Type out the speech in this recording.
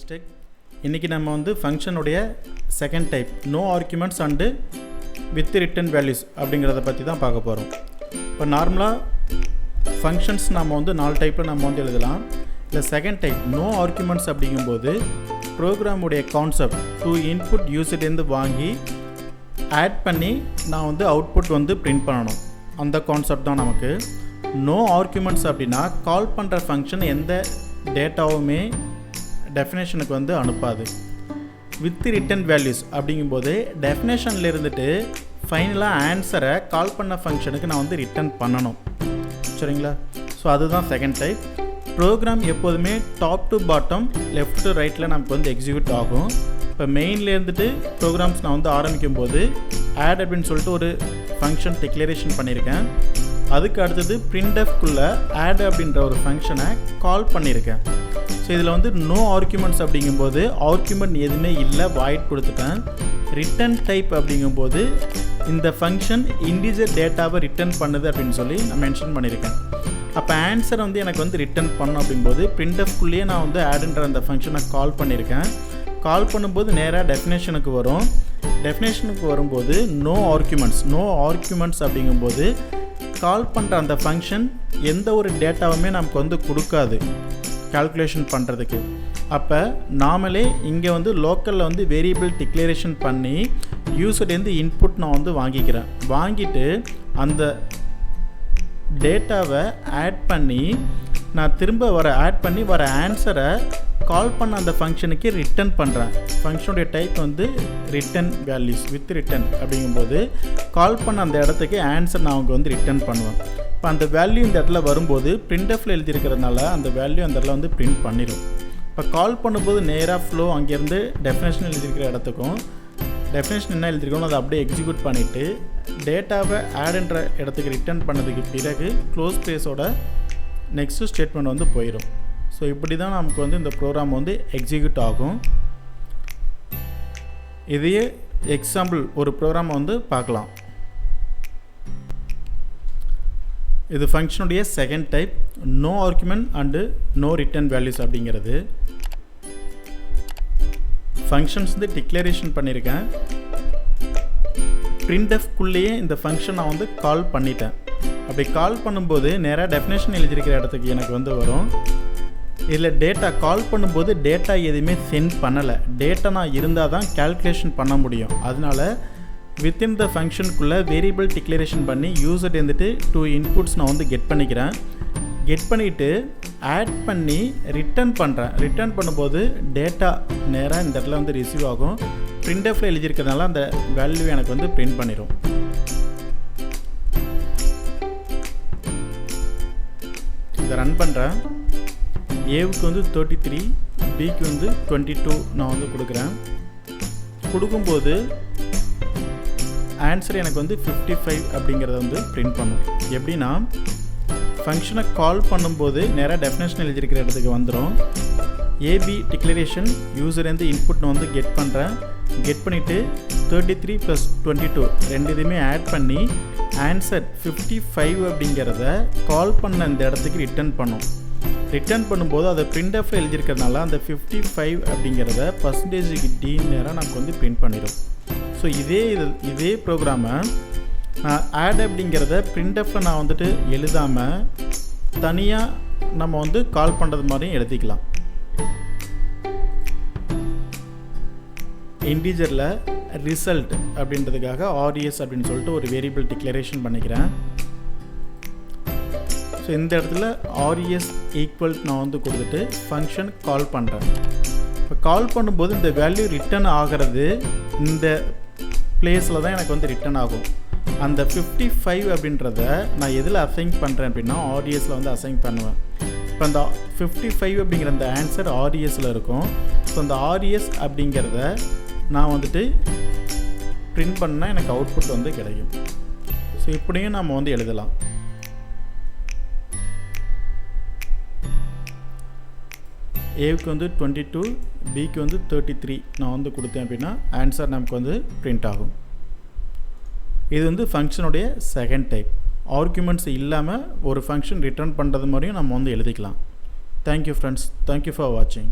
RVS Tech. இன்னைக்கு நம்ம வந்து ஃபங்க்ஷன் உடைய second type no arguments and with return values அப்படிங்கறத பத்தி தான் பார்க்க போறோம். இப்போ நார்மலா ஃபங்க்ஷன்ஸ் நாம வந்து நாலு டைப்ல நம்ம வந்து எழுதலாம். இந்த செகண்ட் டைப் நோ ஆர்குமெண்ட்ஸ் அப்படிங்கும்போது ப்ரோக்ராம் உடைய கான்செப்ட் டு இன்புட் யூசர் இருந்து வாங்கி ஆட் பண்ணி நான் வந்து அவுட்புட் வந்து பிரிண்ட் பண்ணணும். அந்த கான்செப்ட் தான் நமக்கு. நோ ஆர்குமெண்ட்ஸ் அப்படின்னா கால் பண்ணுற ஃபங்க்ஷன் எந்த டேட்டாவுமே டெஃபினேஷனுக்கு வந்து அனுப்பாது. வித் ரிட்டன் வேல்யூஸ் அப்படிங்கும்போது டெஃபினேஷனில் இருந்துட்டு ஃபைனலாக ஆன்சரை கால் பண்ண ஃபங்க்ஷனுக்கு நான் வந்து ரிட்டன் பண்ணணும். சரிங்களா? ஸோ அதுதான் செகண்ட் டைப். ப்ரோக்ராம் எப்போதுமே top to bottom left to ரைட்டில் நமக்கு வந்து எக்ஸிக்யூட் ஆகும். இப்போ மெயினில் இருந்துட்டு ப்ரோக்ராம்ஸ் நான் வந்து ஆரம்பிக்கும் போது ஆட் அப்படின்னு சொல்லிட்டு ஒரு ஃபங்க்ஷன் டிக்ளரேஷன் பண்ணியிருக்கேன். அதுக்கு அடுத்தது printfக்குள்ளே ஆட் அப்படின்ற ஒரு ஃபங்க்ஷனை கால் பண்ணியிருக்கேன். ஸோ இதில் வந்து நோ ஆர்குமெண்ட்ஸ் அப்படிங்கும்போது ஆர்குமெண்ட் எதுவுமே இல்லை, வாய்ட் கொடுத்துட்டேன். ரிட்டன் டைப் அப்படிங்கும்போது இந்த ஃபங்க்ஷன் இன்டிஜர் டேட்டாவை ரிட்டன் பண்ணுது அப்படின்னு சொல்லி நான் மென்ஷன் பண்ணியிருக்கேன். அப்போ ஆன்சர் வந்து எனக்கு வந்து ரிட்டன் பண்ணும் அப்படிங்கும்போது printfக்குள்ளேயே நான் வந்து ஆடுன்ற அந்த ஃபங்க்ஷனை கால் பண்ணியிருக்கேன். கால் பண்ணும்போது நேராக டெஃபினேஷனுக்கு வரும். டெஃபினேஷனுக்கு வரும்போது நோ ஆர்குமெண்ட்ஸ் அப்படிங்கும்போது கால் பண்ணுற அந்த ஃபங்க்ஷன் எந்த ஒரு டேட்டாவுமே நமக்கு வந்து கொடுக்காது கால்குலேஷன் பண்ணுறதுக்கு. அப்போ நாமளே இங்கே வந்து லோக்கலில் வந்து வேரியபிள் டிக்ளரேஷன் பண்ணி யூசர்லேருந்து இன்புட் நான் வந்து வாங்கிட்டு அந்த டேட்டாவை ஆட் பண்ணி நான் திரும்ப வர ஆன்சரை கால் பண்ண அந்த ஃபங்க்ஷனுக்கு ரிட்டன் பண்ணுறேன். ஃபங்க்ஷனுடைய டைப் வந்து ரிட்டன் வேல்யூஸ் வித் ரிட்டன் அப்படிங்கும்போது கால் பண்ண அந்த இடத்துக்கு ஆன்சர் நான் அவங்க வந்து ரிட்டன் பண்ணுவேன். இப்போ அந்த வேல்யூ இந்த இடத்துல வரும்போது printfல எழுதியிருக்கிறதுனால அந்த வேல்யூ அந்த இடத்துல வந்து பிரிண்ட் பண்ணிடும். இப்போ கால் பண்ணும்போது நேராக ஃப்ளோ அங்கேருந்து டெஃபினேஷன் எழுதியிருக்கிற இடத்துக்கும் டெஃபினேஷன் என்ன எழுதியிருக்கணும் அதை அப்படியே எக்ஸிக்யூட் பண்ணிவிட்டு டேட்டாவை ஆடுன்ற இடத்துக்கு ரிட்டன் பண்ணதுக்கு பிறகு க்ளோஸ் ப்ரேஸோட நெக்ஸ்ட்டு ஸ்டேட்மெண்ட் வந்து போயிடும். ஸோ இப்படி தான் நமக்கு வந்து இந்த ப்ரோக்ராம் வந்து எக்ஸிக்யூட் ஆகும். இதையே எக்ஸாம்பிள் ஒரு ப்ரோக்ராம் வந்து பார்க்கலாம். இது ஃபங்க்ஷனுடைய second type no argument and no return values அப்படிங்கிறது. ஃபங்க்ஷன்ஸ் வந்து டிக்ளரேஷன் பண்ணியிருக்கேன். printfக்குள்ளேயே இந்த ஃபங்க்ஷன் நான் வந்து கால் பண்ணிட்டேன். அப்படி கால் பண்ணும்போது நேராக டெஃபினேஷன் எழுதியிருக்கிற இடத்துக்கு எனக்கு வந்து வரும். இதில் டேட்டா கால் பண்ணும்போது டேட்டா எதுவுமே சென்ட் பண்ணலை. டேட்டா நான் இருந்தால் தான் கால்குலேஷன் பண்ண முடியும். அதனால வித்தின் த ஃபங்க்ஷனுக்குள்ளே வேரியபிள் டிக்ளரேஷன் பண்ணி யூசர் இருந்துட்டு 2 இன்புட்ஸ் நான் வந்து கெட் பண்ணிவிட்டு ஆட் பண்ணி ரிட்டன் பண்ணுறேன். ரிட்டன் பண்ணும்போது டேட்டா நேராக இந்த இடத்துல வந்து ரிசீவ் ஆகும். printfல எழுதியிருக்கிறதுனால அந்த வேல்யூ எனக்கு வந்து பிரிண்ட் பண்ணிடும். இதை ரன் பண்ணுறேன். ஏவுக்கு வந்து 33, பிக்கு வந்து 22 நான் வந்து கொடுக்குறேன். கொடுக்கும்போது ஆன்சர் எனக்கு வந்து 55 அப்படிங்கிறத வந்து பிரிண்ட் பண்ணும். எப்படின்னா ஃபங்க்ஷனை கால் பண்ணும்போது நேராக டெஃபினேஷன் எழுதியிருக்கிற இடத்துக்கு வந்துடும். ஏபி டிக்ளரேஷன் யூசர்லேருந்து இன்புட் நான் வந்து கெட் பண்ணிவிட்டு 33 + 22 ரெண்டு இதுவுமே ஆட் பண்ணி ஆன்சர் 55 அப்படிங்கிறத கால் பண்ண இந்த இடத்துக்கு ரிட்டன் பண்ணும்போது அதை printfல எழுதியிருக்கிறதுனால அந்த 55 அப்படிங்கிறத %d நேராக நமக்கு வந்து பிரிண்ட் பண்ணிடும். ஸோ இதே ப்ரோக்ராமை நான் ஆட் அப்படிங்கிறத printfல நான் வந்துட்டு எழுதாமல் தனியாக நம்ம வந்து கால் பண்ணுறது மாதிரியும் எழுதிக்கலாம். இன்டிஜரில் ரிசல்ட் அப்படின்றதுக்காக RVS அப்படின்னு சொல்லிட்டு ஒரு வேரியபிள் டிக்ளரேஷன் பண்ணிக்கிறேன். ஸோ இந்த இடத்துல RVS ஈக்குவல் நான் வந்து கொடுத்துட்டு ஃபங்க்ஷன் கால் பண்ணுறேன். இப்போ கால் பண்ணும்போது இந்த வேல்யூ ரிட்டன் ஆகிறது இந்த பிளேஸில் தான் எனக்கு வந்து ரிட்டன் ஆகும். அந்த 55 அப்படின்றத நான் எதில் அசைன் பண்ணுறேன் அப்படின்னா RVSல வந்து அசைன் பண்ணுவேன். இப்போ அந்த 55 அப்படிங்கிற அந்த ஆன்சர் RVSல இருக்கும். ஸோ அந்த RVS அப்படிங்கிறத நான் வந்துட்டு பிரிண்ட் பண்ணால் எனக்கு அவுட்புட் வந்து கிடைக்கும். ஸோ இப்படியும் நம்ம வந்து எழுதலாம். ஏவுக்கு வந்து 22, பிக்கு வந்து 33 நான் வந்து கொடுத்தேன் அப்படின்னா ஆன்சர் நமக்கு வந்து பிரிண்ட் ஆகும். இது வந்து ஃபங்க்ஷனுடைய செகண்ட் டைப். ஆர்குமெண்ட்ஸ் இல்லாமல் ஒரு ஃபங்க்ஷன் ரிட்டர்ன் பண்ணுறது மாதிரியும் நம்ம வந்து எழுதிக்கலாம். Thank you friends. Thank you for watching.